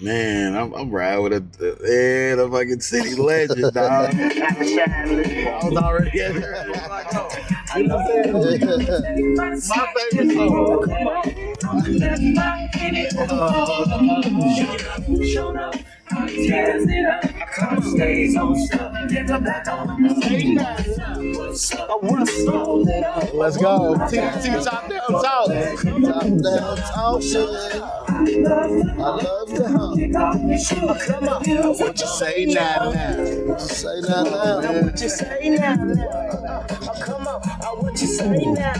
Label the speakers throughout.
Speaker 1: Man, I'm riding with the fucking city legend, dog. I was already at her. You know what I'm saying? My favorite song. Let's go. T top down talk.
Speaker 2: Top down talk, shit. I love the hump.
Speaker 1: Come on. What you say now?
Speaker 2: What you say now?
Speaker 3: What you say now? Come on. What you say now?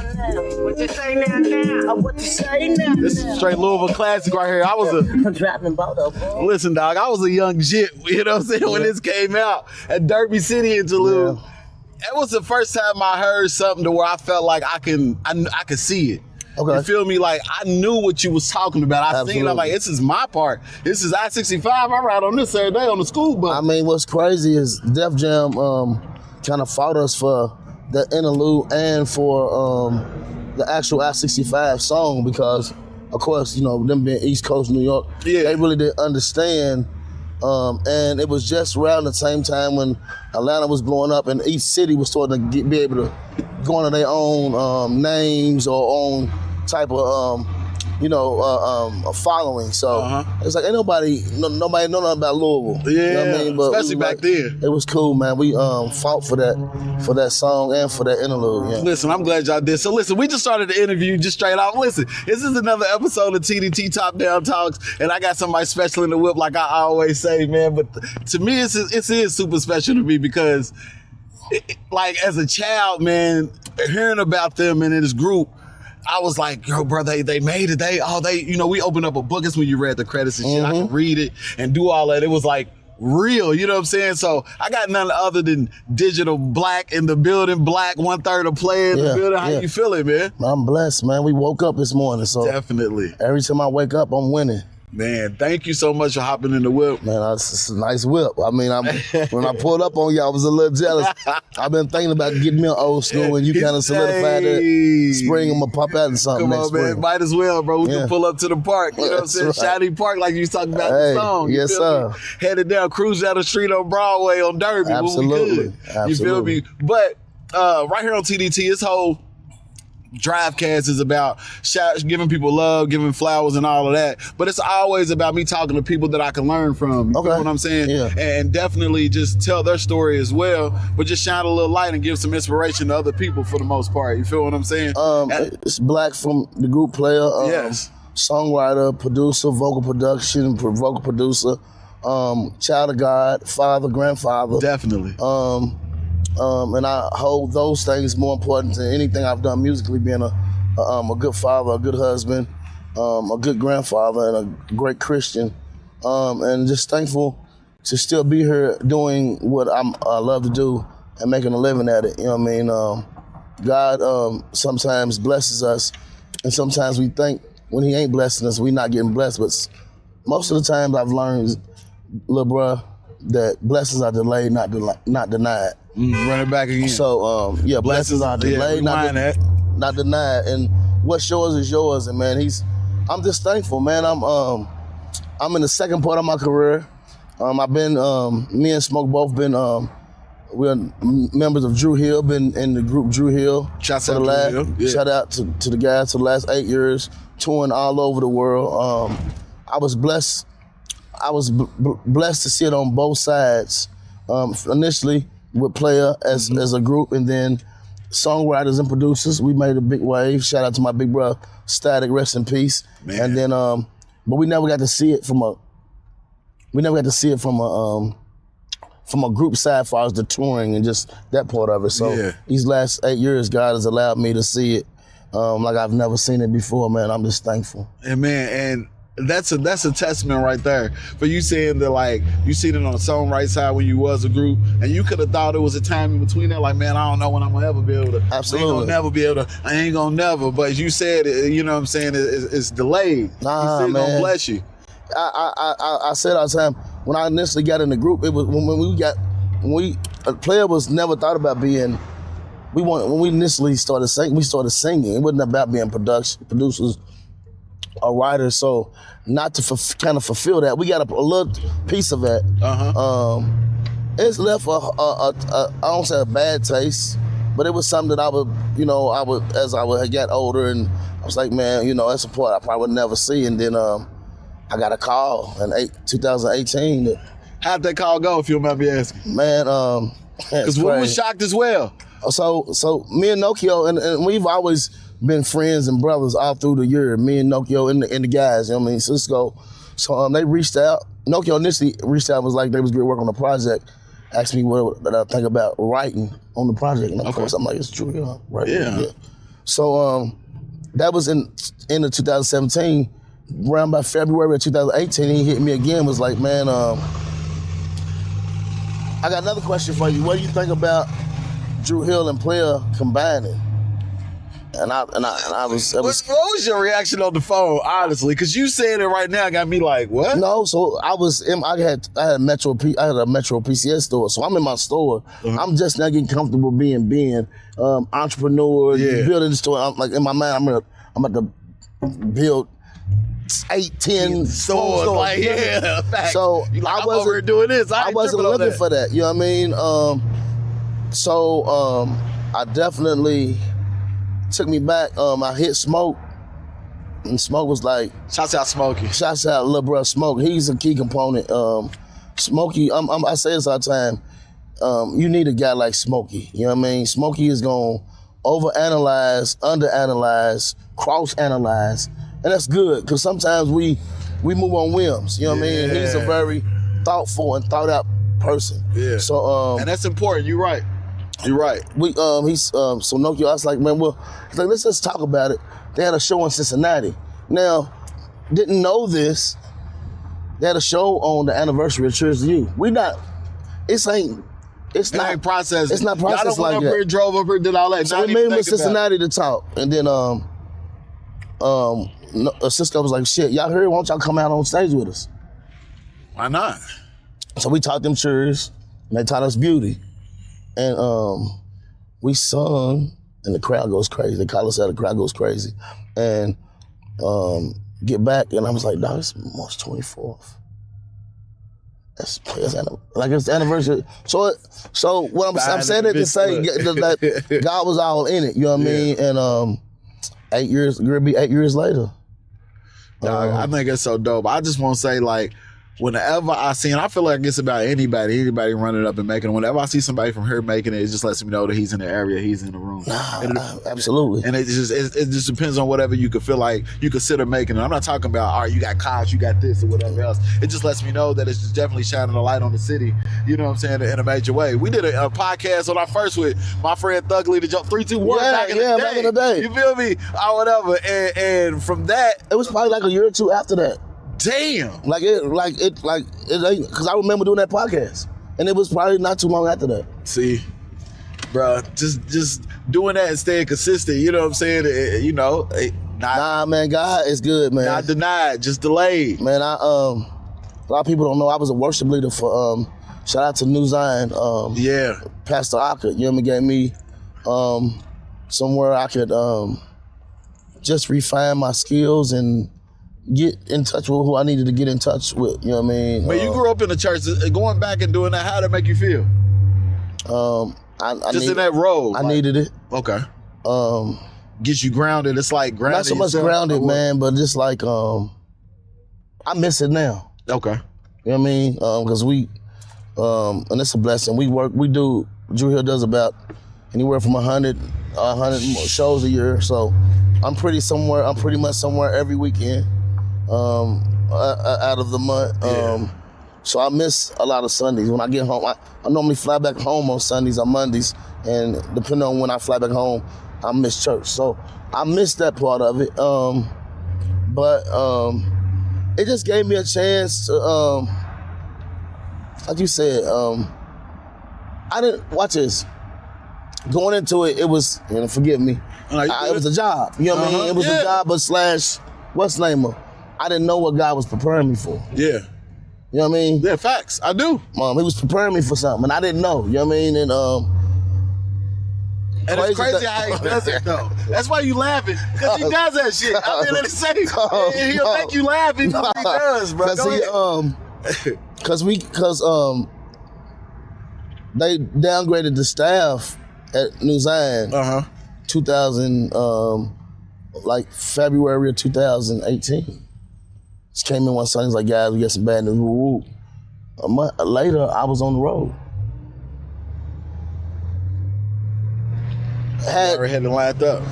Speaker 3: What you say now? What you say now?
Speaker 1: This is a straight Louisville classic right here.
Speaker 3: I'm driving both.
Speaker 1: Listen, dog, I was a young jit, you know what I'm saying, when this came out at Derby City Interlude.
Speaker 2: Yeah.
Speaker 1: It was the first time I heard something to where I felt like I could see it.
Speaker 2: Okay.
Speaker 1: You feel me? Like, I knew what you was talking about. I seen it, I'm like, this is my part. This is I-65. I ride on this every day on the school bus.
Speaker 2: I mean, what's crazy is Def Jam kind of fought us for the interlude and for the actual I-65 song because, of course, you know, them being East Coast New York, they really didn't understand. And it was just around the same time when Atlanta was blowing up and each city was starting to be able to go under their own names or own type of, a following. So it's like ain't nobody know nothing about Louisville.
Speaker 1: Yeah,
Speaker 2: you know what I mean? But
Speaker 1: especially back then.
Speaker 2: It was cool, man. We fought for that song and for that interlude. Yeah.
Speaker 1: Listen, I'm glad y'all did. So listen, we just started the interview just straight off. Listen, this is another episode of TDT Top Down Talks, and I got somebody special in the whip, like I always say, man. But to me, it is super special to me because, like, as a child, man, hearing about them and in this group, I was like, yo, bro, they made it. We opened up a book. It's when you read the credits and shit. I could read it and do all that. It was like real, you know what I'm saying? So I got none other than Digital Black in the building, Black 1/3 of Playa in the building. How you feeling, man?
Speaker 2: I'm blessed, man. We woke up this morning, so
Speaker 1: definitely.
Speaker 2: Every time I wake up, I'm winning.
Speaker 1: Man, thank you so much for hopping in the whip.
Speaker 2: Man, it's a nice whip. I mean, when I pulled up on you, I was a little jealous. I've been thinking about getting me an old school, and you kind of solidified that spring. I'm gonna pop out in something next spring.
Speaker 1: Man, might as well, bro. We can pull up to the park. You know what I'm saying? Right. Shiny Park, like you was talking about in the song.
Speaker 2: Yes, sir.
Speaker 1: Headed down, cruise down the street on Broadway on Derby.
Speaker 2: Absolutely.
Speaker 1: You feel me? But right here on TDT, this whole Drivecast is about giving people love, giving flowers and all of that. But it's always about me talking to people that I can learn from. You know what I'm saying?
Speaker 2: Yeah.
Speaker 1: And definitely just tell their story as well, but just shine a little light and give some inspiration to other people for the most part. You feel what I'm saying?
Speaker 2: It's Black from the group Playa.
Speaker 1: Yes.
Speaker 2: Songwriter, producer, vocal production, vocal producer, child of God, father, grandfather.
Speaker 1: Definitely.
Speaker 2: And I hold those things more important than anything I've done musically, being a good father, a good husband, a good grandfather, and a great Christian. And just thankful to still be here doing what I love to do and making a living at it. You know what I mean? God sometimes blesses us, and sometimes we think when he ain't blessing us, we not getting blessed. But most of the times I've learned, little bruh, that blessings are delayed, not denied.
Speaker 1: Run it back again.
Speaker 2: So, blessings are delayed, not denied. And what's yours is yours. And man, I'm just thankful, man. I'm in the second part of my career. I've been, me and Smoke both been, we're members of Dru Hill, been in the group Dru Hill.
Speaker 1: Shout out
Speaker 2: to the guys for the last 8 years, touring all over the world. I was blessed to sit on both sides. Initially, with Playa as a group, and then songwriters and producers. We made a big wave. Shout out to my big brother Static, rest in peace. Man. And then, but we never got to see it from a group side as far as the touring and just that part of it. So these last 8 years, God has allowed me to see it like I've never seen it before, man. I'm just thankful.
Speaker 1: And man, that's a testament right there for you saying that, like, you seen it on the songwriting side when you was a group, and you could have thought it was a time in between that, like, man, I don't know when I'm gonna ever be able to.
Speaker 2: Absolutely.
Speaker 1: I ain't gonna never. But you said it, you know what I'm saying, it's delayed.
Speaker 2: Nah,
Speaker 1: you said
Speaker 2: man.
Speaker 1: Gonna bless you.
Speaker 2: I said all the time, when I initially got in the group, it was a Playa was never thought about being. When we initially started singing, we started singing. It wasn't about being producers a writer, so not to kind of fulfill that, we got a little piece of that. It's left I don't say a bad taste, but it was something that I would, as I would get older, and I was like, man, that's a part I probably would never see. And then I got a call in 2018.
Speaker 1: How'd that call go, if you remember me asking?
Speaker 2: Man,
Speaker 1: because we were shocked as well.
Speaker 2: So me and Nokio, and we've always been friends and brothers all through the year. Me and Nokio and the guys, Cisco. So they reached out. Nokio initially reached out, was like they was going to work on the project. Asked me what I think about writing on the project, and of course I'm like, it's Dru Hill, right? Yeah. So that was in end of 2017. Around by February of 2018, he hit me again. Was like, man, I got another question for you. What do you think about Dru Hill and Playa combining? And I was.
Speaker 1: What was your reaction on the phone, honestly? Because you saying it right now got me like, what?
Speaker 2: No, so I had a Metro PCS store, so I'm in my store. I'm just now getting comfortable being entrepreneur, building the store. I'm like, in my mind, I'm about to build 8-10 stores.
Speaker 1: Like, yeah, fact.
Speaker 2: So
Speaker 1: I wasn't doing this. I
Speaker 2: wasn't looking for that. You know what I mean? So I definitely took me back. I hit Smoke, and Smoke was like,
Speaker 1: shouts out Smokey.
Speaker 2: Shouts out little bro Smoke. He's a key component. Smokey, I say this all the time. You need a guy like Smokey. You know what I mean? Smokey is gonna overanalyze, underanalyze, cross-analyze, and that's good, because sometimes we move on whims. You know what I mean? He's a very thoughtful and thought out person. Yeah. So
Speaker 1: and that's important. You're right. You're right.
Speaker 2: So Nokio, I was like, man, he's like, let's just talk about it. They had a show in Cincinnati. Now, didn't know this. They had a show on the anniversary of Cheers to You. It's not
Speaker 1: processed.
Speaker 2: It's not processed like that.
Speaker 1: Up here, drove up here, did all that.
Speaker 2: So we made him in Cincinnati to talk. And then Cisco was like, shit, y'all heard? Why don't y'all come out on stage with us?
Speaker 1: Why not?
Speaker 2: So we taught them Cheers, and they taught us Beauty. And we sung, and the crowd goes crazy. They call us out, the crowd goes crazy. And get back, and I was like, dog, it's March 24th. It's the anniversary. So what I'm saying it to say that God was all in it, you know what I mean? And 8 years, it'll be 8 years later.
Speaker 1: I think it's so dope. I just want to say, like, whenever I see, and I feel like it's about anybody running up and making it. Whenever I see somebody from here making it, it just lets me know that he's in the area, he's in the room.
Speaker 2: Absolutely.
Speaker 1: And it just depends on whatever you could feel like you consider making it. I'm not talking about, all right, you got college, you got this or whatever else. It just lets me know that it's just definitely shining a light on the city, you know what I'm saying, in a major way. We did a podcast on our first with my friend Thugly, the Jump 3, 2, 1 back in the day. You feel me? Or whatever. And from that,
Speaker 2: it was probably like a year or two after that.
Speaker 1: Damn.
Speaker 2: Because I remember doing that podcast, and it was probably not too long after that.
Speaker 1: See, bro, just doing that and staying consistent. You know what I'm saying? Nah,
Speaker 2: man, God is good, man.
Speaker 1: Not denied, just delayed.
Speaker 2: Man, a lot of people don't know I was a worship leader for. Shout out to New Zion. Pastor Aka, you know, gave me somewhere I could just refine my skills and get in touch with who I needed to get in touch with, you know what I mean?
Speaker 1: But you grew up in the church, going back and doing that, how did it make you feel? In that role.
Speaker 2: I needed it.
Speaker 1: Okay. Gets you grounded. It's like grounded.
Speaker 2: Not so much grounded, man, but just like, I miss it now.
Speaker 1: Okay.
Speaker 2: You know what I mean? Because and it's a blessing. Dru Hill does about anywhere from 100 shows a year, so I'm pretty much somewhere every weekend. Out of the month. So I miss a lot of Sundays. When I get home, I normally fly back home on Sundays or Mondays, and depending on when I fly back home, I miss church. So I miss that part of it. But it just gave me a chance to, like you said, I didn't, watch this. Going into it, it was, forgive me, it was a job. You know what I mean? It was a job, but what's the name of? I didn't know what God was preparing me for.
Speaker 1: Yeah.
Speaker 2: You know what I mean?
Speaker 1: Yeah, facts. I do.
Speaker 2: He was preparing me for something, and I didn't know. You know what I mean? And
Speaker 1: And it's crazy how he does it though. That's why you laughing, because he does that shit. I mean, it's safe. And he'll make you laugh even when he does, bro.
Speaker 2: Because they downgraded the staff at New Zion, 2000, like February of 2018. Just came in one Sunday, was like, guys, we got some bad news. Woo. A month later, I was on the road.
Speaker 1: Never had it lined up.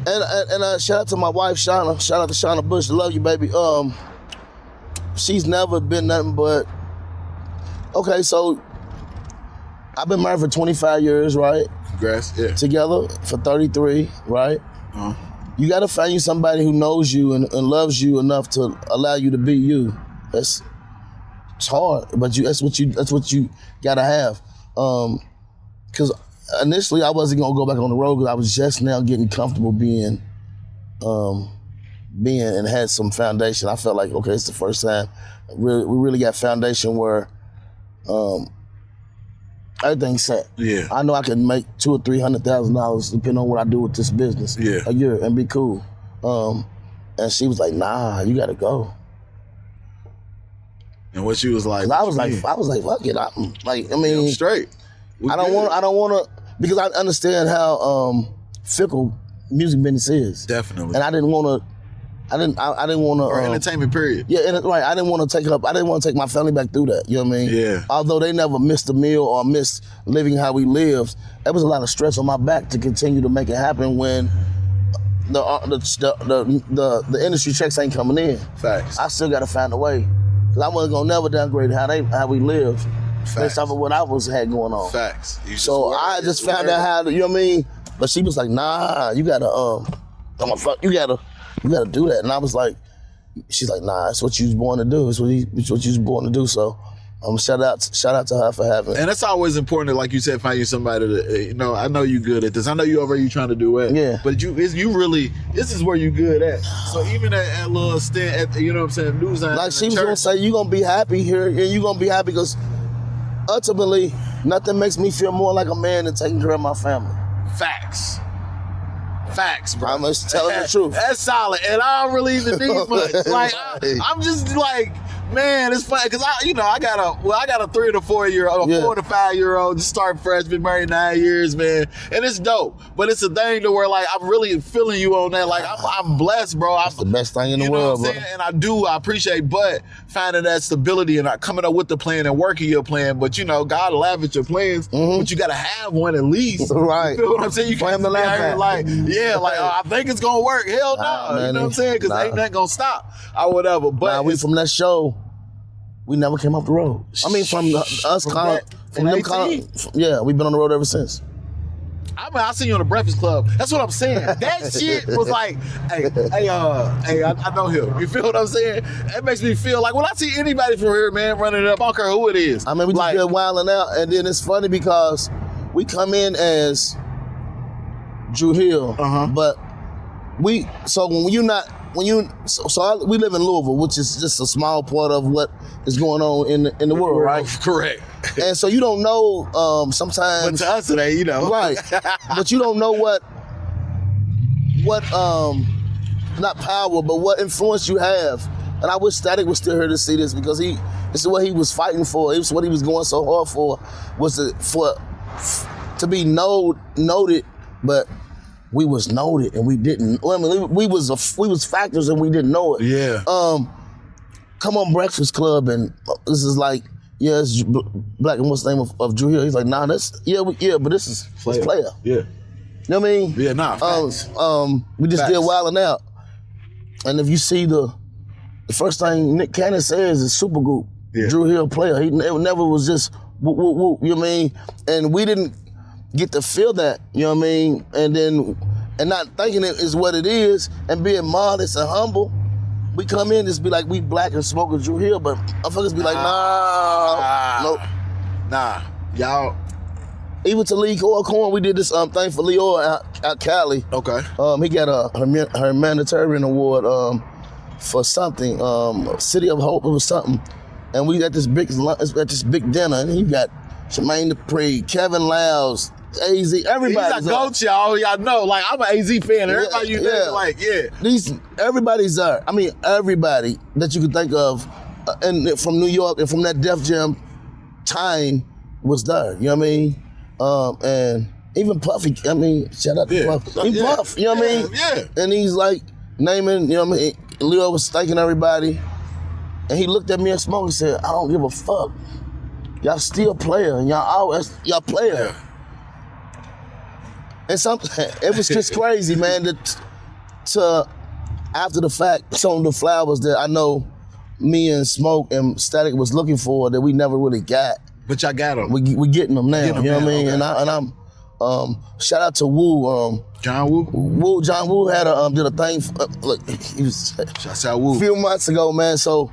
Speaker 2: And shout out to my wife, Shauna. Shout out to Shauna Bush. Love you, baby. She's never been nothing but, okay, so I've been married for 25 years, right?
Speaker 1: Congrats, yeah.
Speaker 2: Together for 33, right? You gotta find you somebody who knows you and loves you enough to allow you to be you. It's hard, but that's what you gotta have. Cause initially I wasn't gonna go back on the road because I was just now getting comfortable being and had some foundation. I felt like, okay, it's the first time we really got foundation where everything's set.
Speaker 1: Yeah.
Speaker 2: I know I can make $200,000 or $300,000 depending on what I do with this business a year and be cool. And she was like, nah, you gotta go.
Speaker 1: And what she was like?
Speaker 2: I was like, fuck it. I mean,
Speaker 1: straight.
Speaker 2: I don't want to, because I understand how fickle music business is.
Speaker 1: Definitely.
Speaker 2: And I didn't want to.
Speaker 1: Or entertainment period.
Speaker 2: Yeah, right. I didn't want to take my family back through that. You know what I mean?
Speaker 1: Yeah.
Speaker 2: Although they never missed a meal or missed living how we lived, there was a lot of stress on my back to continue to make it happen when the industry checks ain't coming in.
Speaker 1: Facts.
Speaker 2: I still got to find a way. Cause I wasn't gonna never downgrade how we live.
Speaker 1: Facts.
Speaker 2: Based off of what I had going on.
Speaker 1: Facts.
Speaker 2: So I just found out how to, you know what I mean? But she was like, nah, you gotta, you gotta do that. And I was like, she's like, nah, it's what you was born to do. It's what you was born to do. So shout out to her for having.
Speaker 1: And that's always important to, like you said, find you somebody that, I know you good at this. I know you over here, you trying to do it.
Speaker 2: Yeah.
Speaker 1: But you really, this is where you good at. So even at little stint at, you know what I'm saying, New Zion.
Speaker 2: Like she was gonna say, you gonna be happy here, and you gonna be happy because ultimately, nothing makes me feel more like a man than taking care of my family.
Speaker 1: Facts, bro.
Speaker 2: I'm just telling the truth.
Speaker 1: That's solid, and I don't really even need much. Like I'm just like, man, it's funny because I got a 3 to 4 year old, 4 to 5 year old, just starting fresh, been married 9 years, man, and it's dope. But it's a thing to where like I'm really feeling you on that. Like I'm blessed, bro.
Speaker 2: That's the best thing in the world, bro.
Speaker 1: And I appreciate, but finding that stability and coming up with the plan and working your plan. But God laugh at your plans, but you gotta have one at least.
Speaker 2: Right.
Speaker 1: You feel what I'm saying? You can't be out here like, I think it's gonna work. Hell no. You know what I'm saying? Because ain't nothing gonna stop or whatever. But
Speaker 2: from that show, we never came off the road. I mean, from us, we've been on the road ever since.
Speaker 1: I mean, I seen you on the Breakfast Club. That's what I'm saying. That shit was like, I know him. You feel what I'm saying? It makes me feel like when I see anybody from here, man, running up, I don't care who it is.
Speaker 2: I mean, we just been wilding out, and then it's funny because we come in as Dru Hill, but we live in Louisville, which is just a small part of what is going on in the world, right?
Speaker 1: Correct.
Speaker 2: And so you don't know sometimes.
Speaker 1: But to us it ain't,
Speaker 2: right? But you don't know what not power, but what influence you have. And I wish Static was still here to see this because this is what he was fighting for. It was what he was going so hard for, was to be noted, but. We was noted and we didn't. I mean, we was factors and we didn't know it.
Speaker 1: Yeah.
Speaker 2: Come on Breakfast Club and this is like, it's Black and what's the name of Dru Hill? He's like, nah, but this is Playa.
Speaker 1: Yeah.
Speaker 2: You know what I mean?
Speaker 1: Yeah, nah. Facts.
Speaker 2: We just did Wildin' Out, and if you see the first thing Nick Cannon says is supergroup. Yeah. Dru Hill Playa. It never was just whoop whoop whoop. You know what I mean? And we didn't get to feel that, you know what I mean? And not thinking it is what it is and being modest and humble. We come in just be like, we Black and smoking Dru Hill, but motherfuckers be like, nope.
Speaker 1: Nah, y'all.
Speaker 2: Even to Lee Corn, we did this thing for Leo out Cali.
Speaker 1: Okay.
Speaker 2: He got a humanitarian award for something, City of Hope, it was something. And we got this big dinner, and he got Jermaine Dupri, Kevin Liles, AZ, everybody's
Speaker 1: He's a coach, y'all. Y'all know, like, I'm an AZ fan. And everybody you think, like,
Speaker 2: everybody's there. I mean, everybody that you could think of and from New York and from that Def Jam time was there. You know what I mean? And even Puffy, I mean, shout out to Puff. Puff, you know what I mean?
Speaker 1: Yeah.
Speaker 2: And he's like naming, you know what I mean? Leo was thanking everybody. And he looked at me and Smoke and said, I don't give a fuck. Y'all still player, and y'all player. And it was just crazy, man, to after the fact, some of the flowers that I know me and Smoke and Static was looking for that we never really got.
Speaker 1: But y'all got them.
Speaker 2: We getting them now, you know what I mean? Okay. And I'm shout out to Wu.
Speaker 1: John Woo?
Speaker 2: John Woo had did a thing, look, he was
Speaker 1: Shouts out Woo.
Speaker 2: a few months ago, man, so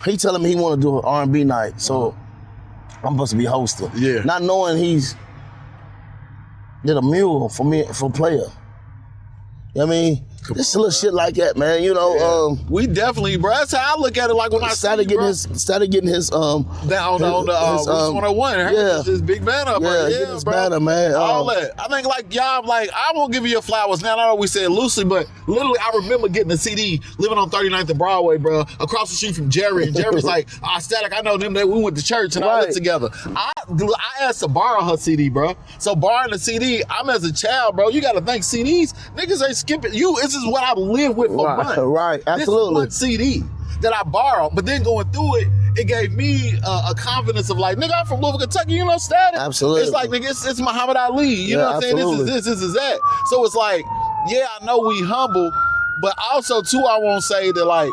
Speaker 2: he telling me he want to do an R&B night, so I'm supposed to be hosting.
Speaker 1: Yeah.
Speaker 2: Not knowing he's did a mural for me, for Player. You know what I mean? Just a little shit like that, man. You know,
Speaker 1: we definitely, bro. That's how I look at it. Like when I
Speaker 2: started getting his
Speaker 1: down on the 101.
Speaker 2: Yeah,
Speaker 1: his big banner, bro.
Speaker 2: Yeah, getting his banner, man.
Speaker 1: All that. I think like y'all, like I won't give you your flowers now. I know we said loosely, but literally, I remember getting a CD living on 39th and Broadway, bro, across the street from Jerry, and Jerry's like, Static, I know them. We went to church and all that together. I asked to borrow her CD, bro. So borrowing the CD, I'm as a child, bro. You got to think CDs, niggas ain't skipping. This is what I live with for months.
Speaker 2: Right, absolutely.
Speaker 1: This is one CD that I borrowed, but then going through it, it gave me a confidence of like, nigga, I'm from Louisville, Kentucky, you know, Static.
Speaker 2: Absolutely.
Speaker 1: It's like, nigga, it's Muhammad Ali, you know what I'm saying? This is that. So it's like, yeah, I know we humble, but also too, I won't say that like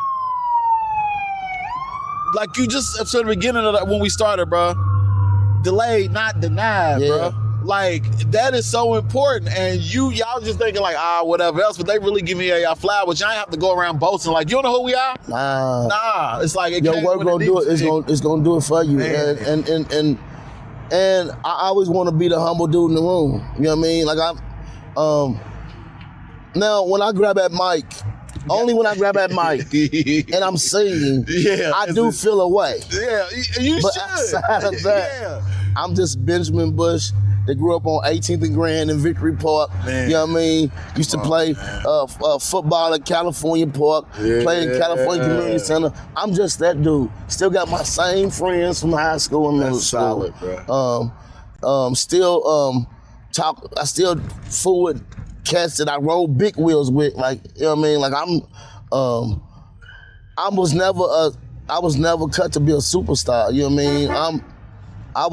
Speaker 1: you just, from the beginning of that, when we started, bro, delayed, not denied, bro. Like, that is so important. And y'all just thinking like, whatever else, but they really give me y'all flowers. Y'all ain't have to go around boasting like, you don't know who we are? Nah. It's like,
Speaker 2: your work gonna do it. It's gonna do it for you. And I always want to be the humble dude in the room. You know what I mean? Like now when I grab that mic, only when I grab that mic and I'm singing, I do feel a way.
Speaker 1: Yeah, you
Speaker 2: but
Speaker 1: should.
Speaker 2: Outside of that, I'm just Benjamin Bush. They grew up on 18th and Grand in Victory Park. Man. You know what I mean? Used to play football at California Park, play in California Community Center. I'm just that dude. Still got my same friends from high school and middle school. Solid, bro. I still fool with cats that I rode big wheels with. Like, you know what I mean? Like I was never cut to be a superstar. You know what I mean? I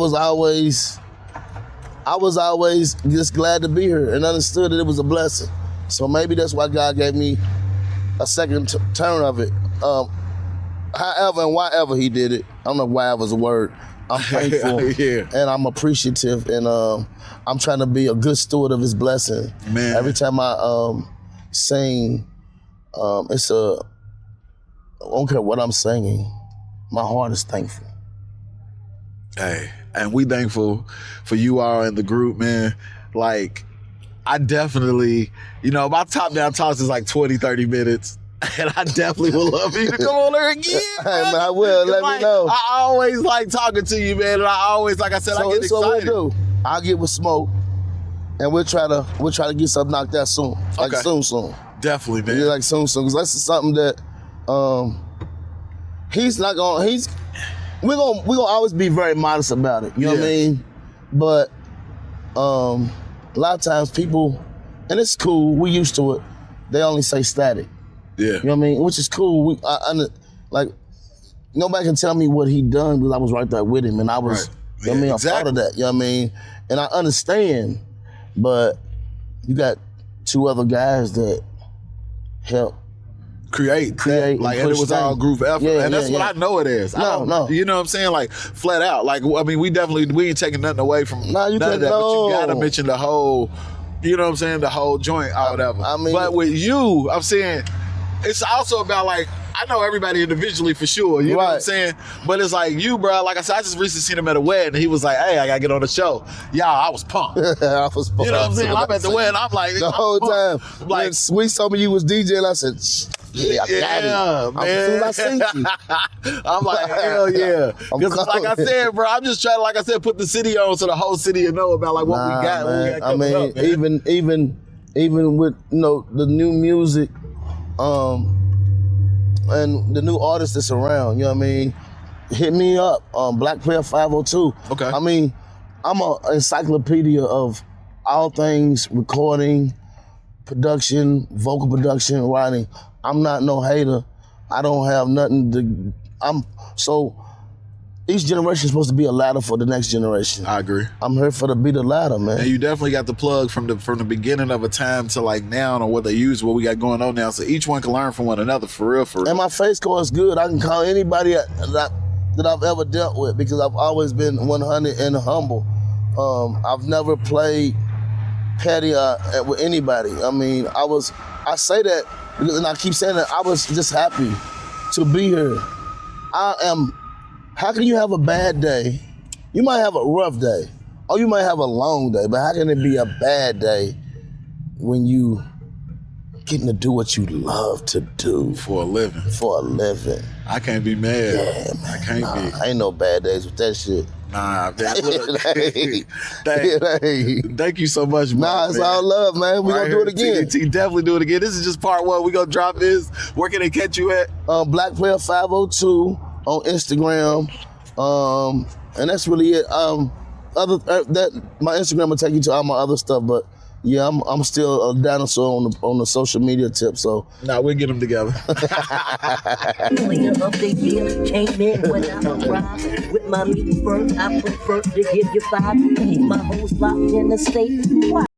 Speaker 2: was always just glad to be here and understood that it was a blessing. So maybe that's why God gave me a second turn of it. However and whyever he did it, I don't know if whyever's a word, I'm thankful and I'm appreciative, and I'm trying to be a good steward of his blessing. Man. Every time I sing, I don't care what I'm singing, my heart is thankful.
Speaker 1: Hey, and we thankful for you all in the group, man. Like, I definitely, my top down talks is like 20, 30 minutes. And I definitely would love you to come on there again.
Speaker 2: Hey, man, I will. Let me know.
Speaker 1: I always like talking to you, man. And I always, like I said, I get excited. So what we'll do,
Speaker 2: I'll get with Smoke and we'll try to get something knocked out soon. Like soon.
Speaker 1: Definitely, man.
Speaker 2: Yeah, like soon. Because that's something that we're gonna always be very modest about it. You know what I mean? But a lot of times people, and it's cool, we used to it, they only say Static.
Speaker 1: Yeah.
Speaker 2: You know what I mean? Which is cool. Like, nobody can tell me what he done because I was right there with him and I was, you know what I mean? I'm part of that, you know what I mean? And I understand, but you got two other guys that help
Speaker 1: create like, and it was all group effort, and that's what I know it is.
Speaker 2: No,
Speaker 1: you know what I'm saying? Like, flat out. Like, I mean, we ain't taking nothing away from none of that, but you gotta mention the whole, you know what I'm saying, the whole joint or whatever. I mean, but with you, I'm saying it's also about like, I know everybody individually for sure, you know what I'm saying? But it's like you, bro, like I said, I just recently seen him at a wedding and he was like, hey, I gotta get on the show. Y'all, I was pumped.
Speaker 2: I was pumped.
Speaker 1: You know what I'm saying? I'm at the wedding, I'm like,
Speaker 2: the whole time.
Speaker 1: Like,
Speaker 2: when Sweet told me you was DJ, I said, Yeah, I got it.
Speaker 1: man.
Speaker 2: As soon as I see you.
Speaker 1: I'm like, hell yeah. Because like I said, bro, I'm just trying to, like I said, put the city on so the whole city will know about like what we got. What we got coming up, man.
Speaker 2: even with the new music, and the new artists that's around, you know what I mean? Hit me up, Black Player 502.
Speaker 1: Okay.
Speaker 2: I mean, I'm an encyclopedia of all things recording, production, vocal production, writing. I'm not no hater. I don't have nothing to. Each generation is supposed to be a ladder for the next generation.
Speaker 1: I agree.
Speaker 2: I'm here for to be the ladder, man.
Speaker 1: And you definitely got the plug from the beginning of a time to like now on what they use, what we got going on now. So each one can learn from one another for real.
Speaker 2: And my face card is good. I can call anybody that I've ever dealt with because I've always been 100 and humble. I've never played petty with anybody. I mean, I say that because, and I keep saying that, I was just happy to be here. How can you have a bad day? You might have a rough day, or you might have a long day, but how can it be a bad day when you getting to do what you love to do?
Speaker 1: For a living.
Speaker 2: I
Speaker 1: can't be mad.
Speaker 2: Yeah, man.
Speaker 1: I can't be.
Speaker 2: Ain't no bad days with that shit.
Speaker 1: Nah, thank you so much, man.
Speaker 2: Nah, it's all love, man. We gonna do it again.
Speaker 1: TDT, definitely do it again. This is just part one. We gonna drop this. Where can they catch you at?
Speaker 2: Black Player 502 on Instagram. And that's really it. My Instagram will take you to all my other stuff, but yeah, I'm still a dinosaur on the social media tip. So
Speaker 1: nah, we'll get them together.
Speaker 3: Cleaner up the year, came in when I arrived. With my meat first, I prefer to give you 5. Keep my hoes locked in the state.